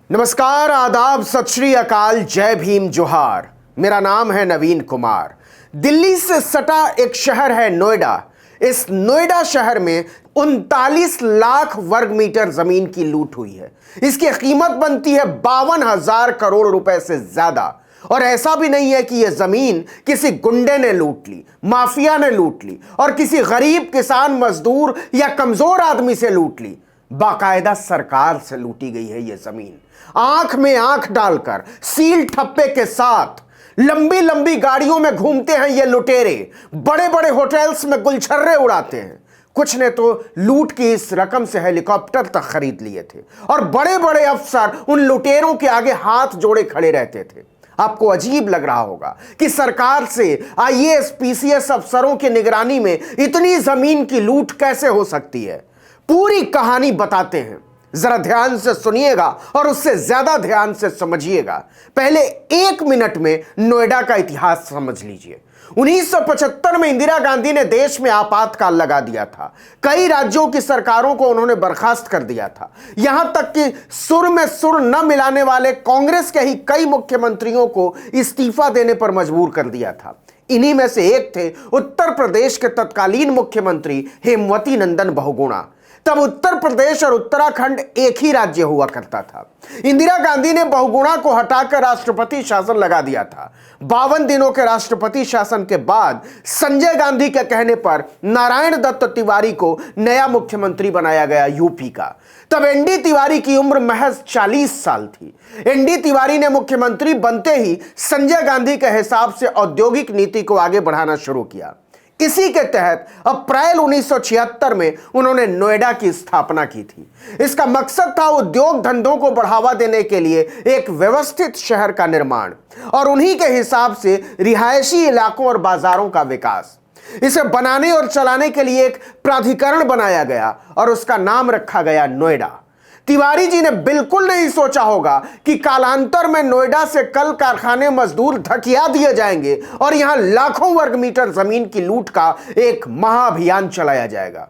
नमस्कार, आदाब, सत श्री अकाल, जय भीम, जोहार। मेरा नाम है नवीन कुमार। दिल्ली से सटा एक शहर है नोएडा। इस नोएडा शहर में 39 लाख वर्ग मीटर जमीन की लूट हुई है। इसकी कीमत बनती है 52,000 करोड़ रुपए से ज्यादा। और ऐसा भी नहीं है कि यह जमीन किसी गुंडे ने लूट ली, माफिया ने लूट ली और किसी गरीब किसान, मजदूर या कमजोर आदमी से लूट ली। बाकायदा सरकार से लूटी गई है यह जमीन। आंख में आंख डालकर, सील ठप्पे के साथ लंबी लंबी गाड़ियों में घूमते हैं ये लुटेरे। बड़े बड़े होटल्स में गुलछर्रे उड़ाते हैं। कुछ ने तो लूट की इस रकम से हेलीकॉप्टर तक खरीद लिए थे और बड़े बड़े अफसर उन लुटेरों के आगे हाथ जोड़े खड़े रहते थे। आपको अजीब लग रहा होगा कि सरकार से आईएएस, पीसीएस अफसरों की निगरानी में इतनी जमीन की लूट कैसे हो सकती है। पूरी कहानी बताते हैं, जरा ध्यान से सुनिएगा और उससे ज्यादा ध्यान से समझिएगा। पहले 1 मिनट में नोएडा का इतिहास समझ लीजिए। 1975 में इंदिरा गांधी ने देश में आपातकाल लगा दिया था। कई राज्यों की सरकारों को उन्होंने बर्खास्त कर दिया था। यहां तक कि सुर में सुर न मिलाने वाले कांग्रेस के ही कई मुख्यमंत्रियों को इस्तीफा देने पर मजबूर कर दिया था। इन्हीं में से एक थे उत्तर प्रदेश के तत्कालीन मुख्यमंत्री हेमवती नंदन बहुगुणा। तब उत्तर प्रदेश और उत्तराखंड एक ही राज्य हुआ करता था। इंदिरा गांधी ने बहुगुणा को हटाकर राष्ट्रपति शासन लगा दिया था। 52 दिनों के राष्ट्रपति शासन के बाद संजय गांधी के कहने पर नारायण दत्त तिवारी को नया मुख्यमंत्री बनाया गया यूपी का। तब एनडी तिवारी की उम्र महज 40 साल थी। एनडी तिवारी ने मुख्यमंत्री बनते ही संजय गांधी के हिसाब से औद्योगिक नीति को आगे बढ़ाना शुरू किया। इसी के तहत अप्रैल 1976 में उन्होंने नोएडा की स्थापना की थी। इसका मकसद था उद्योग धंधों को बढ़ावा देने के लिए एक व्यवस्थित शहर का निर्माण और उन्हीं के हिसाब से रिहायशी इलाकों और बाजारों का विकास। इसे बनाने और चलाने के लिए एक प्राधिकरण बनाया गया और उसका नाम रखा गया नोएडा। तिवारी जी ने बिल्कुल नहीं सोचा होगा कि कालांतर में नोएडा से कल कारखाने, मजदूर धकिया दिए जाएंगे और यहां लाखों वर्ग मीटर जमीन की लूट का एक महाअभियान चलाया जाएगा,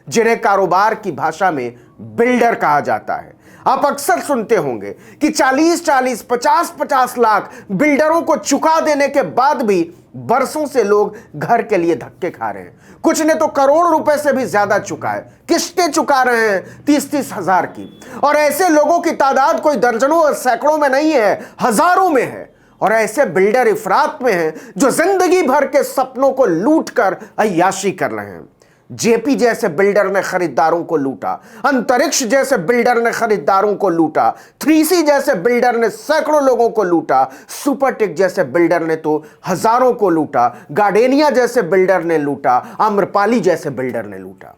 जिन्हें कारोबार की भाषा में बिल्डर कहा जाता है। आप अक्सर सुनते होंगे कि 40-40, 50-50 लाख बिल्डरों को चुका देने के बाद भी बरसों से लोग घर के लिए धक्के खा रहे हैं। कुछ ने तो करोड़ रुपए से भी ज्यादा चुकाए, किस्तें चुका रहे हैं 30-30 हजार की। और ऐसे लोगों की तादाद कोई दर्जनों और सैकड़ों में नहीं है, हजारों में है। और ऐसे बिल्डर इफरात में हैं जो जिंदगी भर के सपनों को लूट कर अय्याशी कर रहे हैं। जेपी जैसे बिल्डर ने खरीदारों को लूटा, अंतरिक्ष जैसे बिल्डर ने खरीदारों को लूटा, 3C जैसे बिल्डर ने सैकड़ों लोगों को लूटा, सुपरटेक जैसे बिल्डर ने तो हजारों को लूटा, गार्डेनिया जैसे बिल्डर ने लूटा, आम्रपाली जैसे बिल्डर ने लूटा।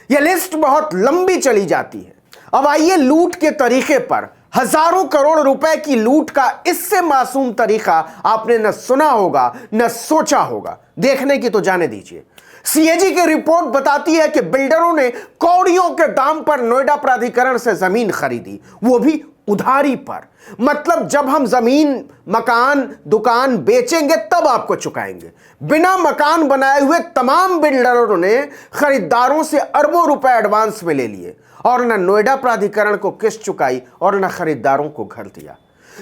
यह लिस्ट बहुत लंबी चली जाती है। अब आइए लूट के तरीके पर। हजारों करोड़ रुपए की लूट का इससे मासूम तरीका आपने न सुना होगा न सोचा होगा। देखने की तो जाने दीजिए। सीएजी की रिपोर्ट बताती है कि बिल्डरों ने कौड़ियों के दाम पर नोएडा प्राधिकरण से जमीन खरीदी, वो भी उधारी पर। मतलब जब हम जमीन, मकान, दुकान बेचेंगे तब आपको चुकाएंगे। बिना मकान बनाए हुए तमाम बिल्डरों ने खरीदारों से अरबों रुपए एडवांस में ले लिए और न नोएडा प्राधिकरण को किस्त चुकाई और न खरीदारों को घर दिया।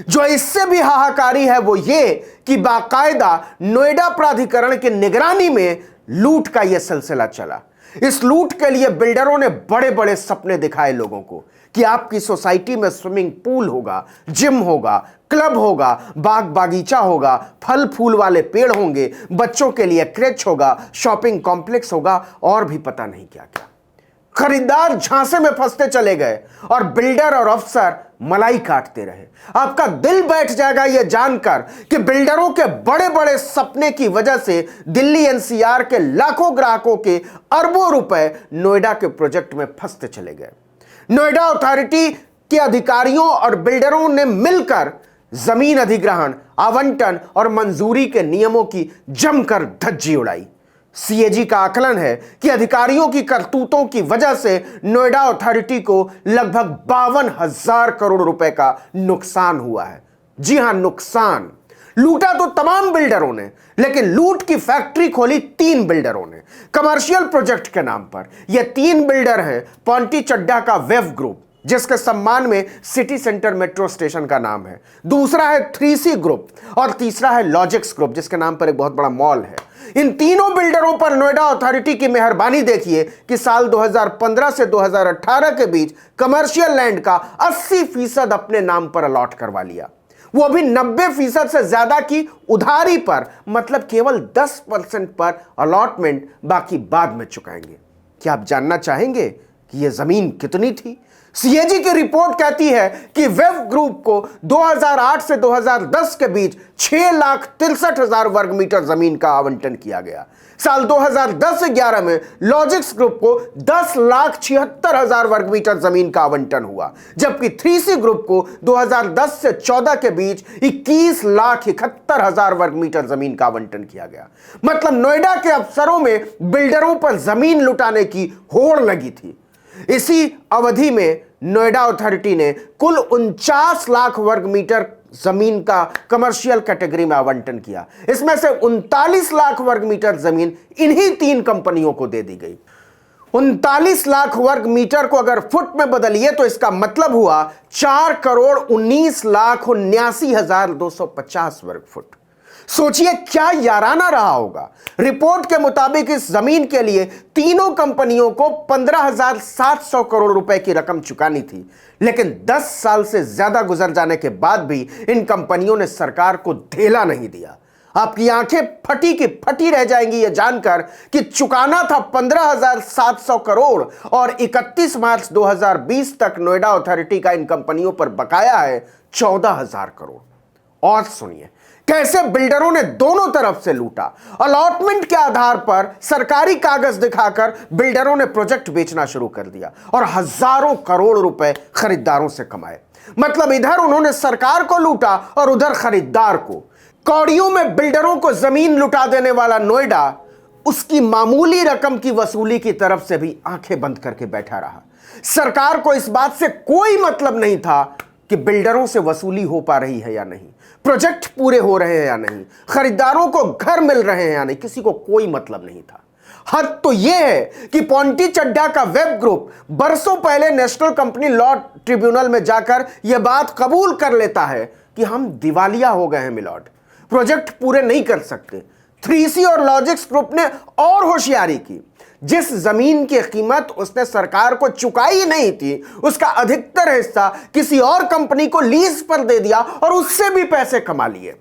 जो इससे भी हाहाकारी है वो ये कि बाकायदा नोएडा प्राधिकरण की निगरानी में लूट का यह सिलसिला चला। इस लूट के लिए बिल्डरों ने बड़े बड़े सपने दिखाए लोगों को कि आपकी सोसाइटी में स्विमिंग पूल होगा, जिम होगा, क्लब होगा, बाग बागीचा होगा, फल फूल वाले पेड़ होंगे, बच्चों के लिए क्रेच होगा, शॉपिंग कॉम्प्लेक्स होगा और भी पता नहीं क्या क्या। खरीदार झांसे में फंसते चले गए और बिल्डर और अफसर मलाई काटते रहे। आपका दिल बैठ जाएगा यह जानकर कि बिल्डरों के बड़े बड़े सपने की वजह से दिल्ली एनसीआर के लाखों ग्राहकों के अरबों रुपए नोएडा के प्रोजेक्ट में फंसते चले गए। नोएडा अथॉरिटी के अधिकारियों और बिल्डरों ने मिलकर जमीन अधिग्रहण, आवंटन और मंजूरी के नियमों की जमकर धज्जी उड़ाई। सीएजी का आकलन है कि अधिकारियों की करतूतों की वजह से नोएडा अथॉरिटी को लगभग 52,000 करोड़ रुपए का नुकसान हुआ है। जी हां, नुकसान। लूटा तो तमाम बिल्डरों ने, लेकिन लूट की फैक्ट्री खोली 3 बिल्डरों ने कमर्शियल प्रोजेक्ट के नाम पर। यह 3 बिल्डर हैं पॉन्टी चड्ढा का वेव ग्रुप, जिसके सम्मान में सिटी सेंटर मेट्रो स्टेशन का नाम है। दूसरा है 3C ग्रुप और तीसरा है लॉजिक्स ग्रुप, जिसके नाम पर एक बहुत बड़ा मॉल है। इन तीनों बिल्डरों पर नोएडा अथॉरिटी की मेहरबानी देखिए कि साल 2015 से 2018 के बीच कमर्शियल लैंड का 80% अपने नाम पर अलॉट करवा लिया, वो भी 90% से ज्यादा की उधारी पर, मतलब केवल 10% पर अलॉटमेंट, बाकी बाद में चुकाएंगे। क्या आप जानना चाहेंगे कि यह जमीन कितनी थी? सीएजी की रिपोर्ट कहती है कि वेब ग्रुप को 2008 से 2010 के बीच 6,63,000 वर्ग मीटर जमीन का आवंटन किया गया। साल 2010-11 में लॉजिक्स ग्रुप को 10,76,000 वर्ग मीटर जमीन का आवंटन हुआ, जबकि 3C ग्रुप को 2010 से 14 के बीच 21,71,000 वर्ग मीटर जमीन का आवंटन किया गया। मतलब नोएडा के अफसरों में बिल्डरों पर जमीन लुटाने की होड़ लगी थी। इसी अवधि में नोएडा अथॉरिटी ने कुल 49 लाख वर्ग मीटर जमीन का कमर्शियल कैटेगरी में आवंटन किया। इसमें से 39 लाख वर्ग मीटर जमीन इन्हीं 3 कंपनियों को दे दी गई। 39 लाख वर्ग मीटर को अगर फुट में बदलिए तो इसका मतलब हुआ 4,19,79,250 वर्ग फुट। सोचिए क्या याराना रहा होगा। रिपोर्ट के मुताबिक इस जमीन के लिए तीनों कंपनियों को 15,700 करोड़ रुपए की रकम चुकानी थी, लेकिन 10 साल से ज्यादा गुजर जाने के बाद भी इन कंपनियों ने सरकार को धेला नहीं दिया। आपकी आंखें फटी की फटी रह जाएंगी यह जानकर कि चुकाना था 15,700 करोड़ और 31 मार्च 2020 तक नोएडा अथॉरिटी का इन कंपनियों पर बकाया है 14,000 करोड़। और सुनिए कैसे बिल्डरों ने दोनों तरफ से लूटा। अलॉटमेंट के आधार पर सरकारी कागज दिखाकर बिल्डरों ने प्रोजेक्ट बेचना शुरू कर दिया और हजारों करोड़ रुपए खरीदारों से कमाए। मतलब इधर उन्होंने सरकार को लूटा और उधर खरीदार को। कौड़ियों में बिल्डरों को जमीन लुटा देने वाला नोएडा उसकी मामूली रकम की वसूली की तरफ से भी आंखें बंद करके बैठा रहा। सरकार को इस बात से कोई मतलब नहीं था कि बिल्डरों से वसूली हो पा रही है या नहीं, प्रोजेक्ट पूरे हो रहे हैं या नहीं, खरीदारों को घर मिल रहे हैं या नहीं, किसी को कोई मतलब नहीं था। हद तो यह है कि पोंटी चड्ढा का वेब ग्रुप बरसों पहले नेशनल कंपनी लॉ ट्रिब्यूनल में जाकर यह बात कबूल कर लेता है कि हम दिवालिया हो गए हैं मिलॉर्ड, प्रोजेक्ट पूरे नहीं कर सकते। 3C और लॉजिक्स ग्रुप ने और होशियारी की। जिस जमीन की कीमत उसने सरकार को चुकाई नहीं थी, उसका अधिकतर हिस्सा किसी और कंपनी को लीज पर दे दिया और उससे भी पैसे कमा लिए।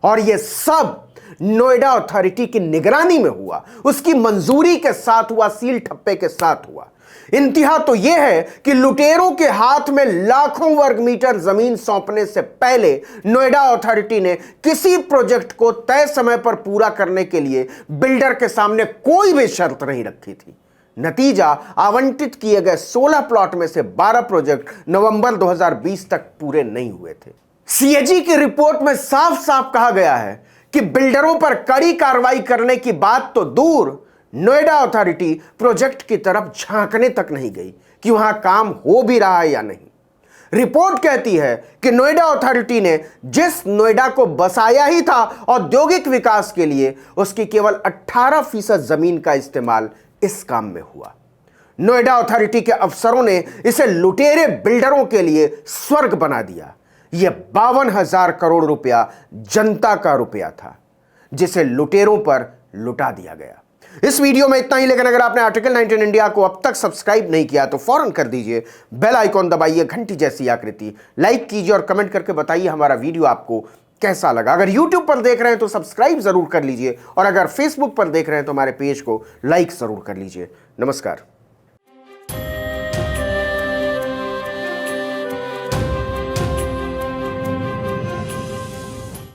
और यह सब नोएडा अथॉरिटी की निगरानी में हुआ, उसकी मंजूरी के साथ हुआ, सील ठप्पे के साथ हुआ। इंतहा तो यह है कि लुटेरों के हाथ में लाखों वर्ग मीटर जमीन सौंपने से पहले नोएडा अथॉरिटी ने किसी प्रोजेक्ट को तय समय पर पूरा करने के लिए बिल्डर के सामने कोई भी शर्त नहीं रखी थी। नतीजा आवंटित किए गए 16 प्लॉट में से 12 प्रोजेक्ट नवंबर 2020 तक पूरे नहीं हुए थे। सीएजी की रिपोर्ट में साफ साफ कहा गया है कि बिल्डरों पर कड़ी कार्रवाई करने की बात तो दूर, नोएडा अथॉरिटी प्रोजेक्ट की तरफ झांकने तक नहीं गई कि वहां काम हो भी रहा है या नहीं। रिपोर्ट कहती है कि नोएडा अथॉरिटी ने जिस नोएडा को बसाया ही था औद्योगिक विकास के लिए, उसकी केवल 18% जमीन का इस्तेमाल इस काम में हुआ। नोएडा अथॉरिटी के अफसरों ने इसे लुटेरे बिल्डरों के लिए स्वर्ग बना दिया। यह 52,000 करोड़ रुपया जनता का रुपया था जिसे लुटेरों पर लुटा दिया गया। इस वीडियो में इतना ही, लेकिन अगर आपने आर्टिकल 19 इंडिया को अब तक सब्सक्राइब नहीं किया तो फौरन कर दीजिए, बेल आइकॉन दबाइए, घंटी जैसी आकृति, लाइक कीजिए और कमेंट करके बताइए हमारा वीडियो आपको कैसा लगा। अगर YouTube पर देख रहे हैं तो सब्सक्राइब जरूर कर लीजिए और अगर Facebook पर देख रहे हैं तो हमारे पेज को लाइक जरूर कर लीजिए। नमस्कार।